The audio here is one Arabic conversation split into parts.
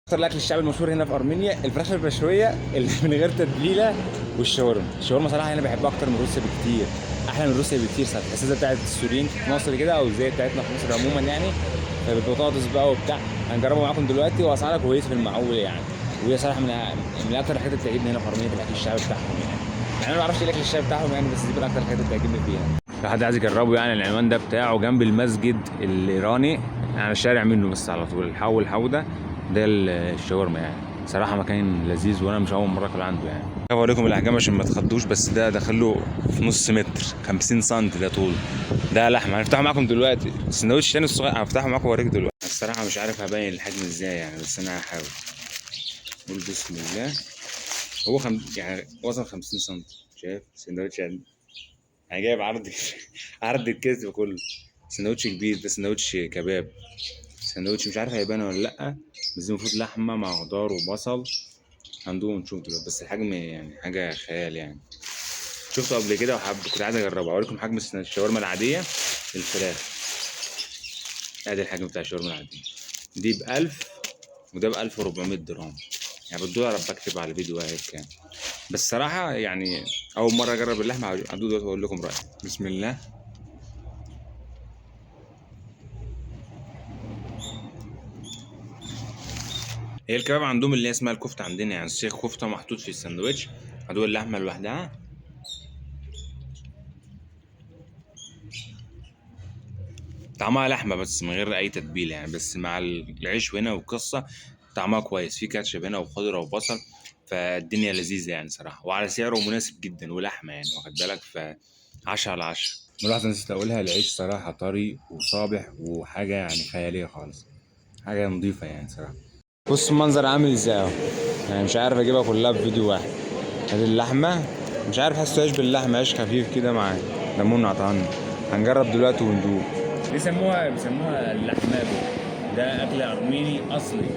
اكتر الاكل الشعبي المشهور هنا في ارمينيا الفراخ المشويه اللي من غير تتبيله والشاورما صراحه انا بحبها اكتر من روسيا بكتير. احلى من روسيا بكتير صراحه، تحسها بتاعت السوريين في مصر كده او زي بتاعتنا في مصر عموما يعني. بالبطاطس بقى وبتاع. هنجربها معاكم دلوقتي واسعارها كويسه في المعقول يعني. وهي صراحه من اكتر الحاجات اللي بتعجبني هنا في ارمينيا في الاكل الشعبي بتاعهم يعني انا ما بعرفش ايه الاكل الشعبي بتاعهم يعني، بس دي من اكتر الحاجات اللي بتعجبني فيها. لو حد عايز يجربه يعني العنوان ده بتاعه جنب المسجد الايراني على الشارع منه بس على طول الحول حوده. ده الشاورما يعني صراحه مكان لذيذ وانا مش اول مره اكل عنده يعني. اوريكم الاحجام عشان ما تخضوش، بس ده دخله في نص متر 50 سم ده طول. ده لحمه هنفتحه معاكم دلوقتي، السندوتش تاني الصغير هفتحه معاكم واوريك دلوقتي. الصراحه مش عارف هبين الحجم ازاي يعني، بس انا هحاول. قول بسم الله. هو يعني وصل 50 سم. شايف سندوتش يعني جايب عرض عرض الكتف كله. سندوتش كبير، ده سندوتش كباب. سندوتش مش عارف هيبان ولا لا، بس دي المفروض لحمه مع خضار وبصل. هندوق ونشوف دلوقتي، بس الحجم يعني حاجه خيال يعني. شفته قبل كده كنت عايز اجربه. اوريكم حجم الشاورما العاديه الفراخ. ادي الحجم بتاع الشاورما العاديه. دي ب 1000 وده ب 1400 درهم. يعني بالدولار بكتب على الفيديو هيك كام. بس صراحه يعني اول مره اجرب اللحمه. هدوق دلوقتي واقول لكم رايي. بسم الله. هي الكباب عندهم اللي هي اسمها الكفته عندنا، يعني السيخ كفته محطوط في الساندوتش. هدوق اللحمه لوحدها. طعمها لحمه بس من غير اي تتبيله يعني، بس مع العيش هنا والقصه طعمها كويس، في كاتشب هنا وخضره وبصل. فالدنيا لذيذه يعني صراحه، وعلى سعره مناسب جدا، ولحمه يعني واخد بالك. ف 10 على 10. ملاحظه نسيت اقولها، العيش صراحه طري وصابح وحاجه يعني خياليه خالص. حاجه نظيفه يعني صراحه. بص المنظر عامل ازاي اهو. يعني مش عارف اجيبها كلها في فيديو واحد. ادي اللحمه. مش عارف حاسه عيش باللحمه، عيش خفيف كده مع ليمون عطان. هنجرب دلوقتي وندوق. بيسموها اللحمابو. ده اكل ارميني اصلي.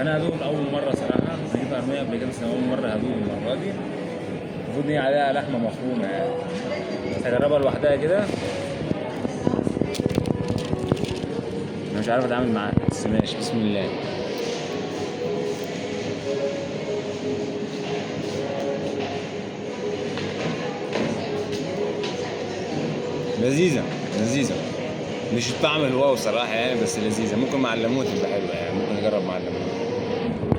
انا هدوق لاول مره صراحه. انا جيت ارمينيا قبل كده بس اول مره هدوق المره دي. المفروض ان هي عليها لحمه مفرومه يعني. هجربها لوحدها كده. انا مش عارف اتعامل معاها بس ماشي بسم الله. لذيذه. لذيذه. مش الطعم الواو صراحه يعني، بس لذيذه. ممكن مع الليمون تبقى حلوه يعني، ممكن اجرب مع الليمون.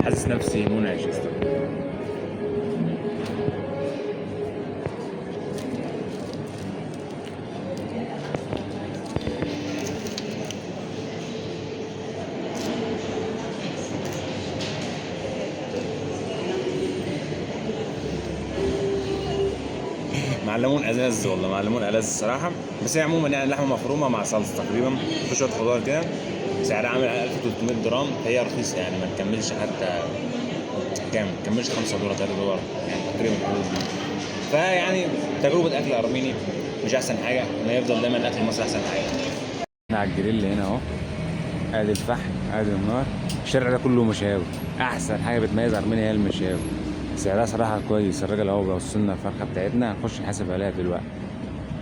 حاسس نفسي منعش اصلا. مع الليمون ازاز والله، مع الليمون ألذ الصراحه. بس هي عموما يعني لحمه مفرومه مع صلصه تقريبا في شويه خضار كده. سعرها عامل 1300 درهم، فهي رخيصه يعني ما تكملش حتى كام، ما تكملش 5 دولار 3 دولار يعني تقريبا الحدود دي. فيعني تجربه اكل ارميني مش احسن حاجه، ما يفضل دايما الاكل المصري احسن حاجه. احنا على الجريل هنا اهو. ادي الفحم ادي النار. الشارع ده كله مشاوي. احسن حاجه بتميز ارمينيا هي المشاوي. سعرها صراحه كويس. الراجل اهو بيوصل لنا الفرخه بتاعتنا، هنخش نحاسب عليها دلوقتي.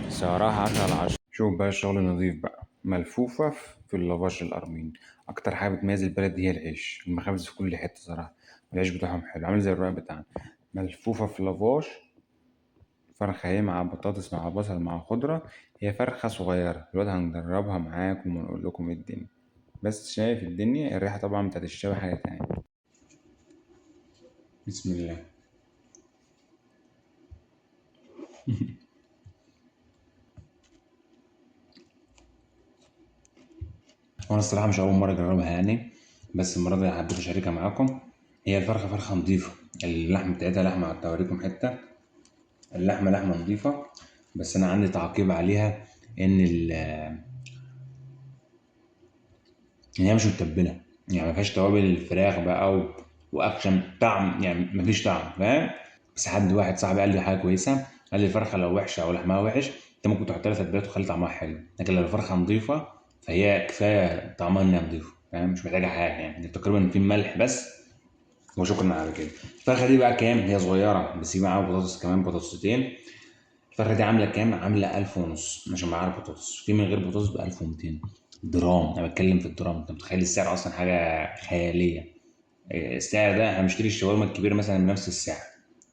صراحة 10 على 10. شوف بقى الشغل نظيف بقى، ملفوفة في اللافاش الأرميني. أكتر حاجة بتميز البلد هي العيش، المخابز في كل حتة صراحة. العيش بتاعهم حلو عامل زي الرقاق بتاعنا. ملفوفة في لافاش. فرخة هي مع بطاطس مع بصل مع خضرة. هي فرخة صغيرة دلوقتي هنجربها معاكم ونقول لكم ايه الدنيا. بس شايف الدنيا الريحة طبعا بتاعت الشوي حاجة تانية. بسم الله. وانا الصراحه مش اول مره اجربها يعني، بس المره دي حبيت اشاركها معاكم. هي الفرخه فرخه نظيفه. اللحم بتاعتها لحمه، حتى اوريكم حته. اللحمه لحمه نظيفه. بس انا عندي تعقيب عليها. ان ان هي مش متبله. يعني ما فيهاش توابل الفراخ بقى واكشن طعم، يعني ما فيش طعم فاهم. بس حد واحد صاحبي قال لي حاجه كويسه. قال لي الفرخه لو وحشه او لحمها وحش انت ممكن تحط لها تتبيلات وتخلي طعمها حلو، لكن لو الفرخه نظيفه فهي كفايه طعمها انها نظيفه فاهم، مش محتاجه حاجه يعني تقريبا في ملح بس. وشكرا على كده. الفرخه دي بقى كام؟ هي صغيره بس يجي معاها بطاطس كمان بطاطستين. الفرخه دي عامله كام؟ عامله 1000 ونص عشان معاها البطاطس، في من غير بطاطس ب 1200 درام. انا بتكلم في الدرام، انت متخيل السعر اصلا حاجه خياليه. السعر ده احنا بنشتري الشاورما الكبيره مثلا بنفس السعر،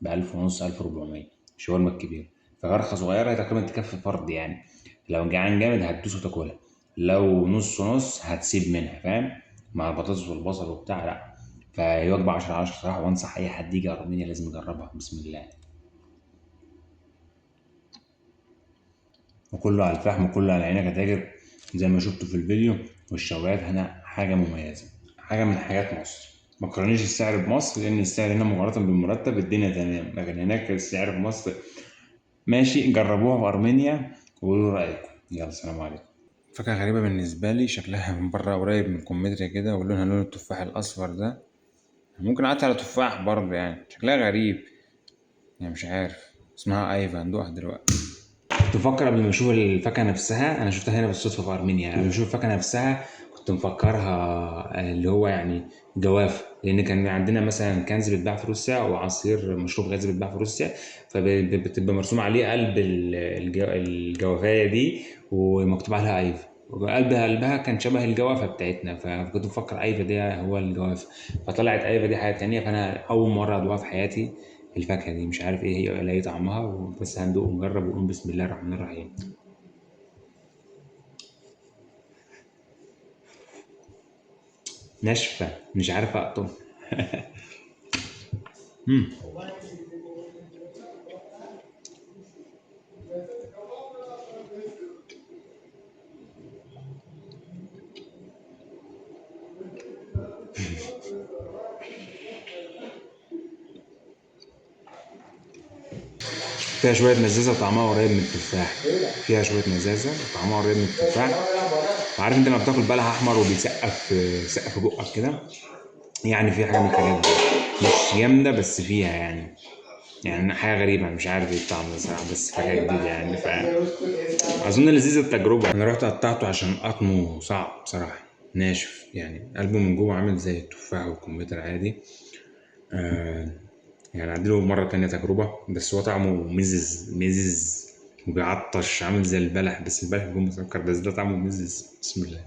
ب 1000 ونص 1400 الشاورما الكبيره. ففرخه صغيره هي تقريبا تكفي فرد يعني. لو جعان جامد هتدوس وتاكلها، لو نص نص هتسيب منها، فاهم؟ مع البطاطس والبصل وبتاع، لا. فهي وجبه 10 على 10 صراحه، وانصح اي حد يجي ارمينيا لازم يجربها، بسم الله. وكله على الفحم وكله على عينك يا تاجر، زي ما شفتوا في الفيديو. والشوايات هنا حاجة مميزة، حاجة من حاجات مصر. ما تقارنيش السعر بمصر، لأن السعر هنا مقارنة بالمرتب الدنيا تمام، لكن هناك السعر في مصر ماشي. جربوها في أرمينيا وقولوا رأيكم. يلا سلام عليكم. فاكهة غريبة بالنسبة لي، شكلها من بره قريب من كمثرى كده، ولونها لون التفاح الأصفر ده. ممكن أعطي على تفاح برضه، يعني شكلها غريب. يعني مش عارف. اسمها أيفا، ندوقها دلوقتي. كنت بفكر قبل ما اشوف الفاكهه نفسها، انا شفتها هنا بالصدفه في ارمينيا، قبل ما اشوف الفاكهه نفسها كنت مفكرها اللي هو يعني جوافه، لان كان عندنا مثلا كنز بيتباع في روسيا وعصير مشروب غازي بيتباع في روسيا، فبتبقى مرسوم عليه قلب الجوافايه دي، ومكتوب عليها ايفا. قلبها كان شبه الجوافه بتاعتنا، فكنت بفكر ايفا دي هو الجوافه. فطلعت ايفا دي حاجه تانية، فانا اول مره ادوقها في حياتي. الفاكهة دي مش عارف ايه هي ولا ايه طعمها، بس هندوق ونجرب ونقول بسم الله الرحمن الرحيم. ناشفة، مش عارف اقطم. فيها شوية مزازة وطعمها قريب من التفاح. فيها شوية مزازة وطعمها قريب من التفاح. وعارف انت لما بتاكل بلح احمر وبيسقف سقف في بقك كده، يعني في حاجة من الحاجات دي. مش جامدة بس فيها يعني. يعني حاجة غريبة، مش عارف ايه الطعم ده صراحة، بس حاجة جديدة يعني. أظن لذيذة التجربة. أنا رحت قطعته عشان قطمه صعب بصراحة، ناشف يعني، قلبه من جوه عامل زي التفاح والكمثرى عادي. آه. يعني أعدله مرة تانية تجربة، بس هو طعمه مزز مزز وبيعطش، عامل زي البلح، بس البلح بيكون مسكر، بس ده طعمه مزز، بسم الله.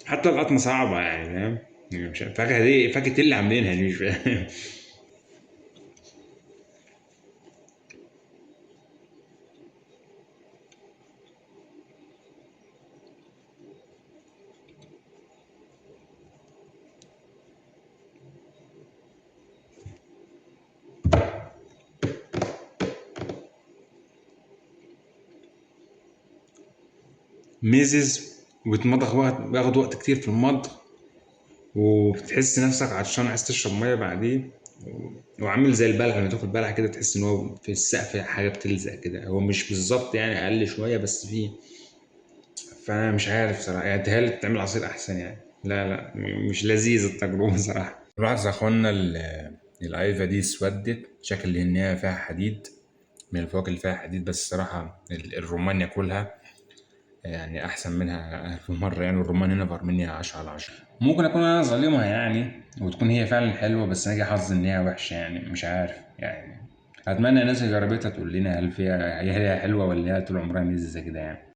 حتى القطمة صعبة يعني، فاهم؟ يعني مش فاكهة دي، فاكهة اللي عاملينها دي، مش فاهم. مزز وبيتمضغ وقت، بياخد وقت كتير في المضغ، وبتحس نفسك عطشان عايز تشرب ميه بعديه. وعامل زي البلح، لما تاكل بلح كده تحس ان هو في السقف حاجه بتلزق كده، هو مش بالظبط يعني، اقل شويه بس فيه. فانا مش عارف صراحه يعني، تهيألي تعمل عصير احسن يعني. لا لا، مش لذيذ التجربه صراحه. لاحظ يا اخوانا الايفا دي اسودت شكل ان هي فيها حديد، من الفواكه اللي فيها حديد، بس الصراحه الرمان ياكلها يعني احسن منها الف مره يعني. والرمان هنا في ارمينيا 10 على 10. ممكن اكون انا ظالمها يعني، وتكون هي فعلا حلوه، بس انا جاي حظي ان هي وحشه يعني، مش عارف يعني. اتمنى الناس اللي جربتها تقول لنا هل هي حلوه ولا هي طول عمرها ميزه كده يعني.